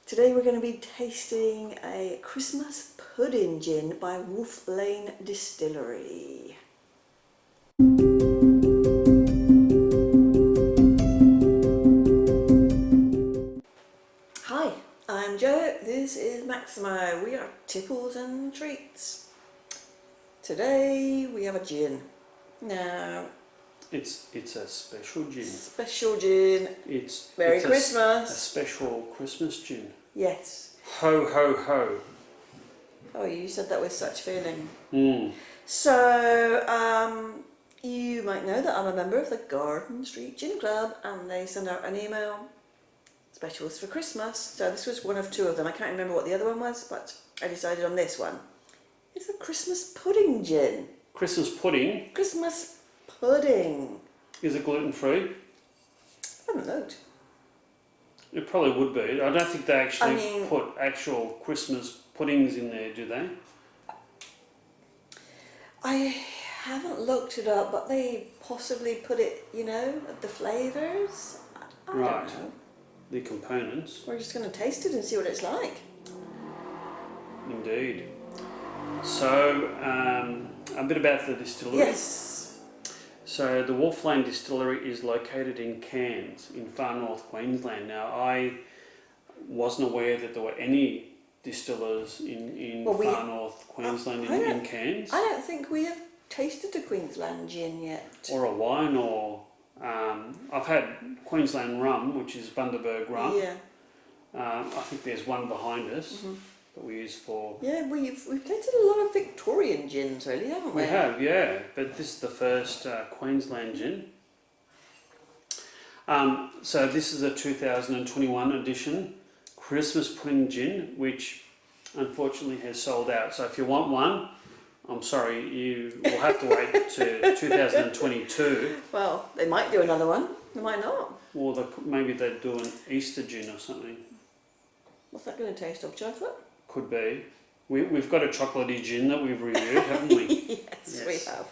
Today we're going to be tasting a Christmas pudding gin by Lane Distillery. Hi, I'm Jo, this is Maximo. We are Tipples and Treats. Today we have a gin. Now, it's a special gin. Special gin. It's Christmas. A special Christmas gin. Yes. Ho ho ho. Oh, you said that with such feeling. So, you might know that I'm a member of the Garden Street Gin Club, and they send out an email, specials for Christmas. So this was one of two of them. I can't remember what the other one was, but I decided on this one. It's a Christmas pudding gin. Christmas pudding. Christmas pudding. Is it gluten free? I haven't looked. It probably would be. I don't think they actually put actual Christmas puddings in there, do they? I haven't looked it up, but they possibly put it, the flavours. I don't know. The components. We're just going to taste it and see what it's like. Indeed. So, a bit about the distillery. Yes. So the Lane Distillery is located in Cairns, in Far North Queensland. Now, I wasn't aware that there were any distillers in Far North Queensland in Cairns. I don't think we have tasted a Queensland gin yet. Or a wine, or I've had Queensland rum, which is Bundaberg rum. Yeah. I think there's one behind us that we use for. Yeah, we've tasted a lot of Victorian gins, really, haven't we? We have, yeah. But this is the first Queensland gin. So this is a 2021 edition Christmas pudding gin, which unfortunately has sold out. So if you want one, I'm sorry, you will have to wait to 2022. Well, they might do another one. They might not. Or maybe they'd do an Easter gin or something. What's that going to taste of? Chocolate? Could be. We've got a chocolatey gin that we've reviewed, haven't we? Yes, we have.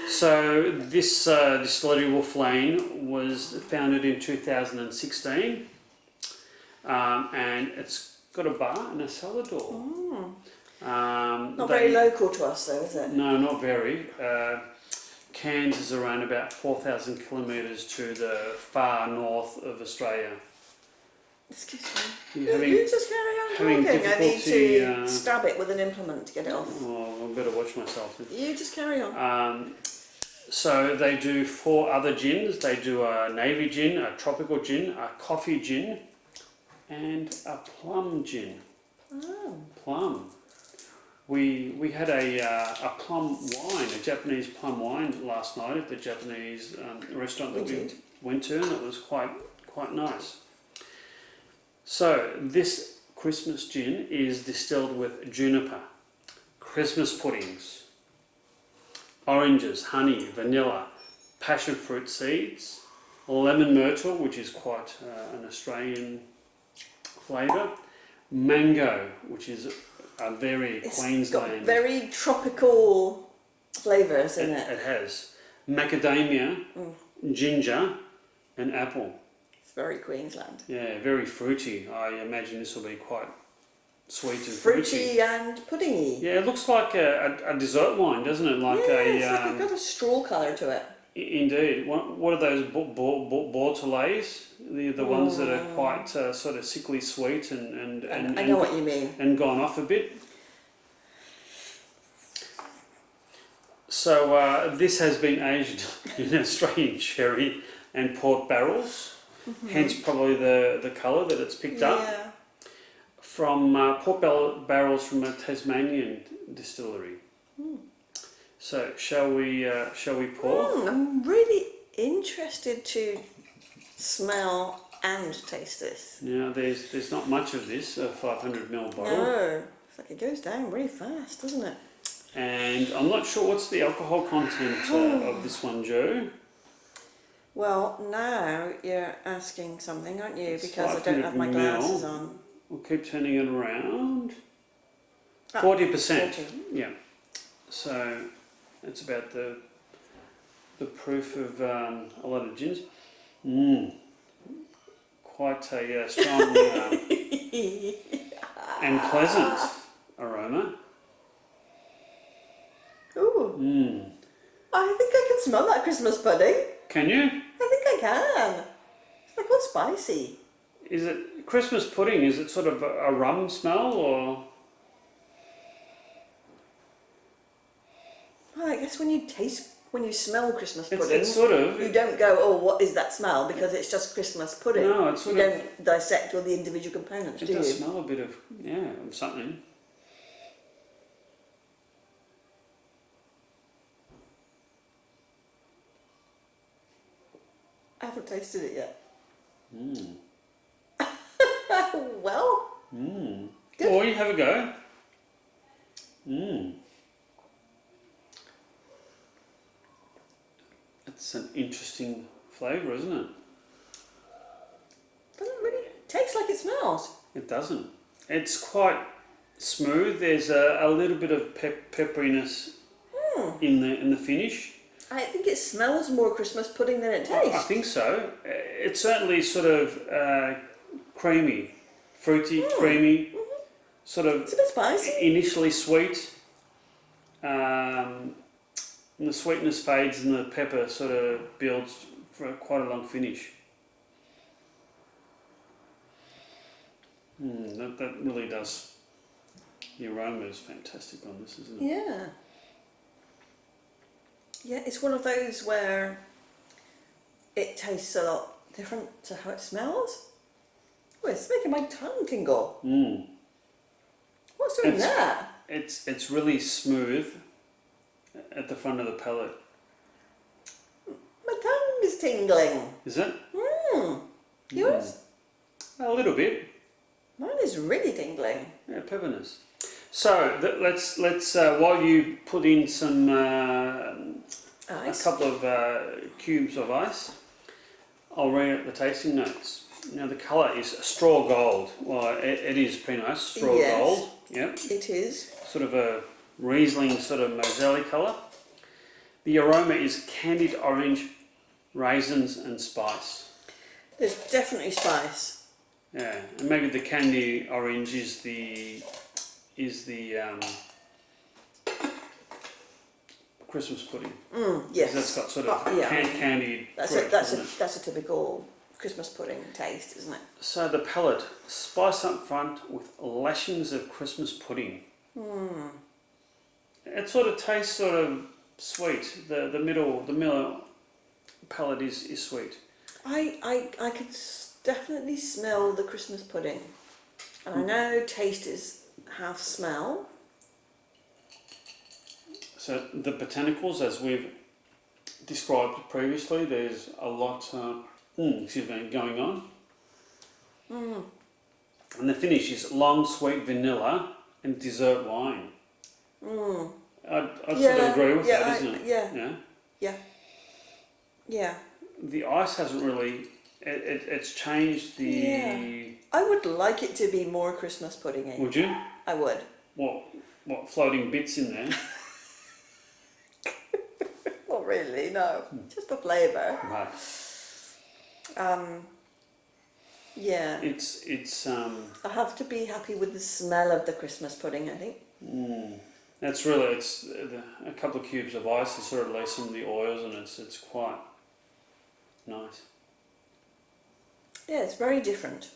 So this distillery, Lane, was founded in 2016, and it's got a bar and a cellar door. Not very local to us though, is it? No, not very. Cairns is around about 4,000 kilometres to the far north of Australia. Excuse me. You just carry on talking. I need to stab it with an implement to get it off. Oh, I better watch myself. You just carry on. So they do 4 other gins. They do a navy gin, a tropical gin, a coffee gin, and a plum gin. Plum. We had a plum wine, a Japanese plum wine last night at the Japanese restaurant that we went to, and it was quite nice. So this Christmas gin is distilled with juniper, Christmas puddings, oranges, honey, vanilla, passion fruit seeds, lemon myrtle, which is quite an Australian flavour, mango, which is a very Queensland. It's got very tropical flavours in it. It has macadamia, ginger, and apple. Very Queensland. Yeah, very fruity. I imagine this will be quite sweet and fruity and puddingy. Yeah, it looks like a dessert wine, doesn't it? Like it's got a straw colour to it. Indeed. What are those Bortolais? The ones that are quite sort of sickly sweet and I know what you mean. And gone off a bit. So this has been aged in Australian sherry and port barrels. Hence probably the colour that it's picked up from port barrels from a Tasmanian distillery. So shall we pour? I'm really interested to smell and taste this. Now there's not much of this, a 500ml bottle. No, it's like it goes down really fast, doesn't it? And I'm not sure what's the alcohol content of this one, Jo. Well, now you're asking something, aren't you? Because I don't have my glasses on. We'll keep turning it around. 40%. 40. Yeah. So that's about the proof of a lot of gins. Quite a strong and pleasant aroma. Ooh. Mm. I think I can smell that Christmas pudding. Can you? I think I can. It's like all spicy. Is it Christmas pudding? Is it sort of a rum smell or? Well, I guess when you smell Christmas pudding, It's sort of. you don't go, oh, what is that smell? Because it's just Christmas pudding. No, it's sort you of. don't dissect all the individual components, It do does you? smell a bit of of something. I haven't tasted it yet. Mm. Well, Mm. Good. Or you have a go. Mm. It's an interesting flavour, isn't it? doesn't really taste like it smells. It doesn't. It's quite smooth. There's a little bit of pepperiness in the finish. I think it smells more Christmas pudding than it tastes. I think so. It's certainly sort of creamy, fruity, creamy, sort of It's a bit spicy. initially sweet. And the sweetness fades and the pepper sort of builds for quite a long finish. That really does. The aroma is fantastic on this, isn't it? Yeah. Yeah, it's one of those where it tastes a lot different to how it smells. Oh, it's making my tongue tingle. Mm. What's doing It's- that? It's really smooth at the front of the palate. My tongue is tingling. Is it? Yours? A little bit. Mine is really tingling. Yeah, pepperness. So let's while you put in some a Ice. couple of cubes of ice, I'll read out the tasting notes. Now the colour is straw gold. Well, it is pretty nice. Straw Yes. gold. Yep. It is. Sort of a Riesling sort of moselle colour. The aroma is candied orange, raisins and spice. There's definitely spice. Yeah, and maybe the candy orange is the Christmas pudding. Yes. That's got sort of candied That's fruit, isn't it? that's a typical Christmas pudding taste, isn't it? So the palate, spice up front with lashings of Christmas pudding. It sort of tastes sort of sweet. The middle palate is sweet. I could definitely smell the Christmas pudding. And I know taste is half smell. So the botanicals, as we've described previously, there's a lot going on. And the finish is long sweet vanilla and dessert wine. I'd sort of agree with that, isn't it? Yeah. Yeah. The ice hasn't really. It's changed the. Yeah. I would like it to be more Christmas pudding-y. Would you? I would. What floating bits in there? Not really, no. Just the flavour. Right. Yeah. It's I have to be happy with the smell of the Christmas pudding, I think. That's really a couple of cubes of ice has sort of laced some of the oils and it's quite nice. Yeah, it's very different.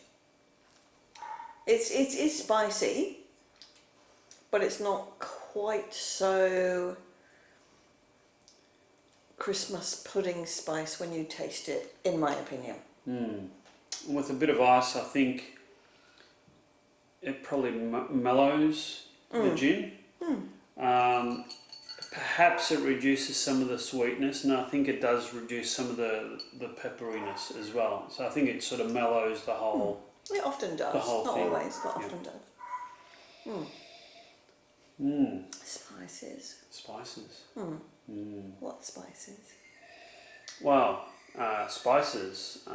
It's spicy, but it's not quite so Christmas pudding spice when you taste it, in my opinion. And with a bit of ice, I think it probably mellows the gin. Perhaps it reduces some of the sweetness, and I think it does reduce some of the pepperiness as well. So I think it sort of mellows the whole. It often does. The whole Not thing. always, but often does. Spices. Spices. What spices? Wow, spices.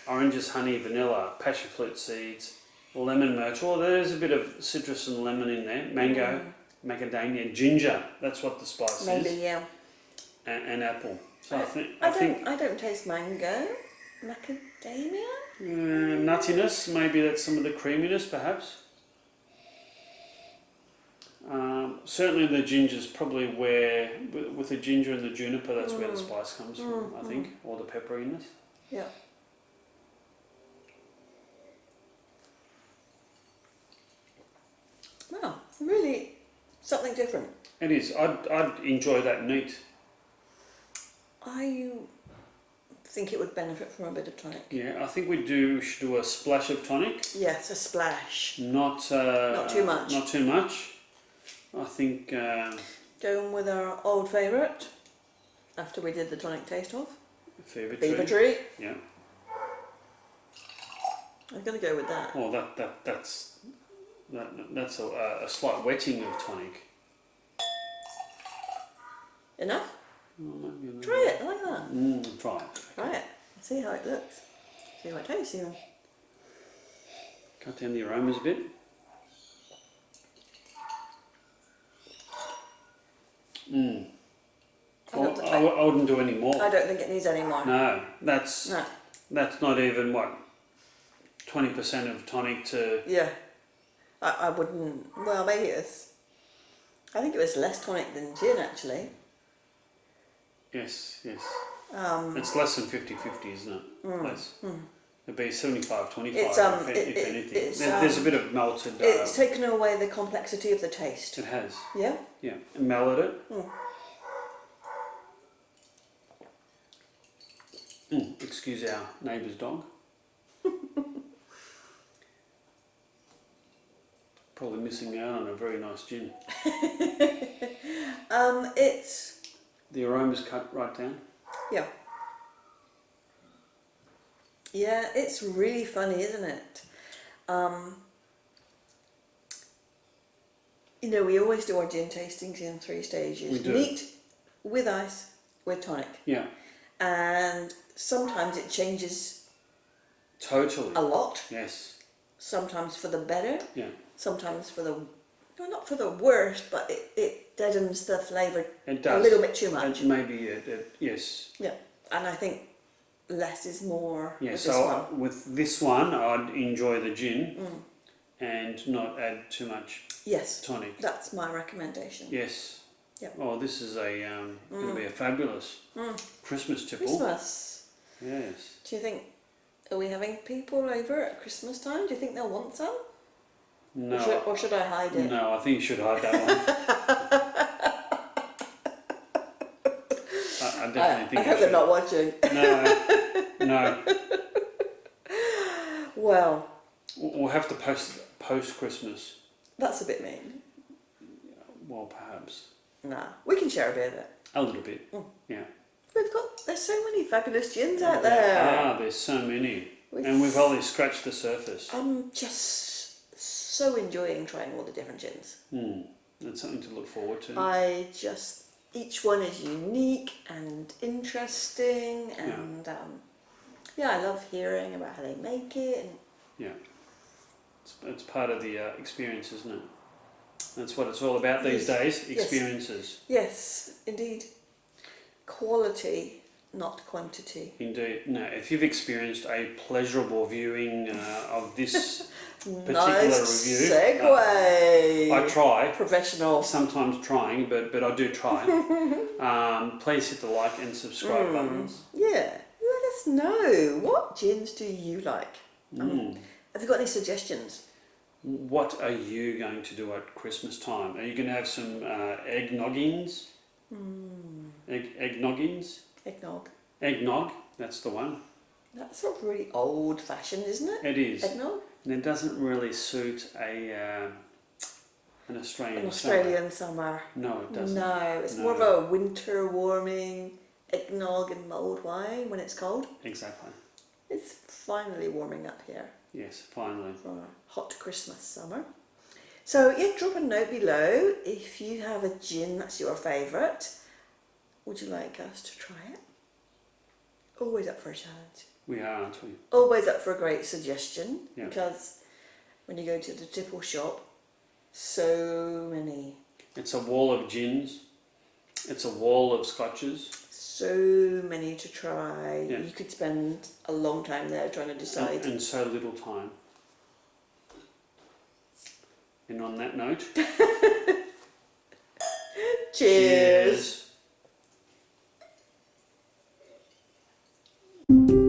Oranges, honey, vanilla, passion fruit seeds, lemon myrtle. There's a bit of citrus and lemon in there. Mango, macadamia, ginger. That's what the spice Maybe, is. yeah. And apple. So I I don't taste mango. Macadamia? Nuttiness, maybe that's some of the creaminess perhaps. Certainly the ginger's probably where, with the ginger and the juniper, that's where the spice comes from, I think, or the pepperiness. Yeah. Wow, really something different. It is. I'd enjoy that neat. I think it would benefit from a bit of tonic. Yeah, I think we should do a splash of tonic. Yes, a splash. Not too much. Not too much. I think... Going with our old favourite, after we did the tonic taste-off. Fever Tree. Yeah. I'm going to go with that. Well, that's a slight wetting of tonic. Enough? Oh, maybe not. Try it, I like that. Try it. Try it. See how it looks. See how it tastes even. Cut down the aromas a bit. I wouldn't do any more. I don't think it needs any more. No, that's not even what, 20% of tonic to. Yeah, I wouldn't. Well, maybe it was. I think it was less tonic than gin actually. Yes. It's less than 50-50, isn't it? Less. It'd be 75-25 if anything. There's a bit of melted. It's taken away the complexity of the taste. It has. Yeah. Yeah, and mellowed it. Excuse our neighbour's dog. Probably missing out on a very nice gin. It's. The aroma's cut right down. Yeah. Yeah, it's really funny, isn't it? You know, we always do our gin tastings in 3 stages. We do. Neat, with ice, with tonic. Yeah. And sometimes it changes Totally. a lot. Yes. Sometimes for the better. Yeah. Sometimes for the, no, not for the worst, but it deadens the flavour It does. a little bit too much. And maybe yes. Yeah, and I think less is more Yeah. with So this one. with this one, I'd enjoy the gin and not add too much Yes, tonic. that's my recommendation. Yes. Yep. Oh, this is going to be a fabulous Christmas tipple. Christmas. Yes. Do you think, are we having people over at Christmas time? Do you think they'll want some? No. Or should I hide it? No, I think you should hide that one. I definitely think I you hope should. they're not watching. No. Well, We'll have to post Christmas. that's a bit mean. Well, perhaps Nah, we can share a bit of it. a little bit. Yeah. There's so many fabulous gins out there. There's so many, and we've only scratched the surface. I'm just so enjoying trying all the different gins. That's something to look forward to. Each one is unique and interesting, and I love hearing about how they make it. And Yeah, it's part of the experience, isn't it? That's what it's all about these days. Experiences. Yes, indeed. Quality, not quantity. Indeed. No, if you've experienced a pleasurable viewing of this particular Nice review, segue. I try. Professional. Sometimes trying, but I do try. Please hit the like and subscribe buttons. Yeah, let us know. What gins do you like? Have you got any suggestions? What are you going to do at Christmas time? Are you going to have some eggnoggings? Eggnoggings? Eggnog. Eggnog, that's the one. That's sort of really old-fashioned, isn't it? It is. Eggnog? And it doesn't really suit an Australian summer. No, it doesn't. No, it's more of a winter warming eggnog and mulled wine when it's cold. Exactly. It's finally warming up here Yes, finally. for a hot Christmas summer. So yeah, drop a note below if you have a gin that's your favourite. Would you like us to try it? Always up for a challenge. We are, aren't we? Always up for a great suggestion, Yeah. because when you go to the tipple shop, so many, It's a wall of gins. It's a wall of scotches. so many to try. Yeah. You could spend a long time there trying to decide. And so little time. And on that note, Cheers. cheers.